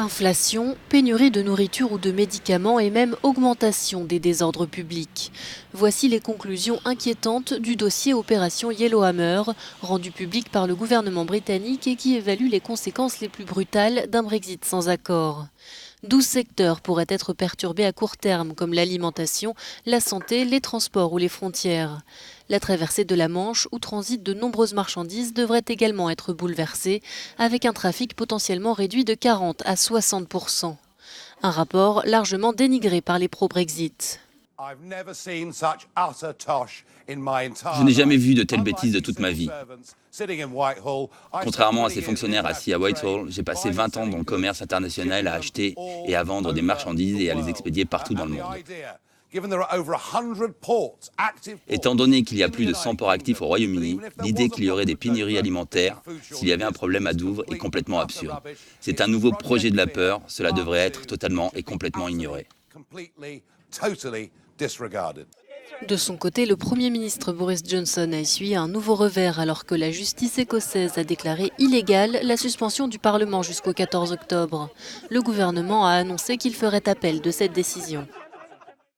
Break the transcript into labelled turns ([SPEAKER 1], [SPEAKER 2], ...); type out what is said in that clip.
[SPEAKER 1] Inflation, pénurie de nourriture ou de médicaments et même augmentation des désordres publics. Voici les conclusions inquiétantes du dossier Opération Yellowhammer, rendu public par le gouvernement britannique et qui évalue les conséquences les plus brutales d'un Brexit sans accord. 12 secteurs pourraient être perturbés à court terme, comme l'alimentation, la santé, les transports ou les frontières. La traversée de la Manche, où transitent de nombreuses marchandises, devrait également être bouleversée, avec un trafic potentiellement réduit de 40 à 60%. Un rapport largement dénigré par les pro-Brexit.
[SPEAKER 2] Je n'ai jamais vu de telles bêtises de toute ma vie. Contrairement à ces fonctionnaires assis à Whitehall, j'ai passé 20 ans dans le commerce international à acheter et à vendre des marchandises et à les expédier partout dans le monde. Étant donné qu'il y a plus de 100 ports actifs au Royaume-Uni, l'idée qu'il y aurait des pénuries alimentaires s'il y avait un problème à Douvres est complètement absurde. C'est un nouveau projet de la peur, cela devrait être totalement et complètement ignoré.
[SPEAKER 1] De son côté, le Premier ministre Boris Johnson a essuyé un nouveau revers alors que la justice écossaise a déclaré illégale la suspension du Parlement jusqu'au 14 octobre. Le gouvernement a annoncé qu'il ferait appel de cette décision.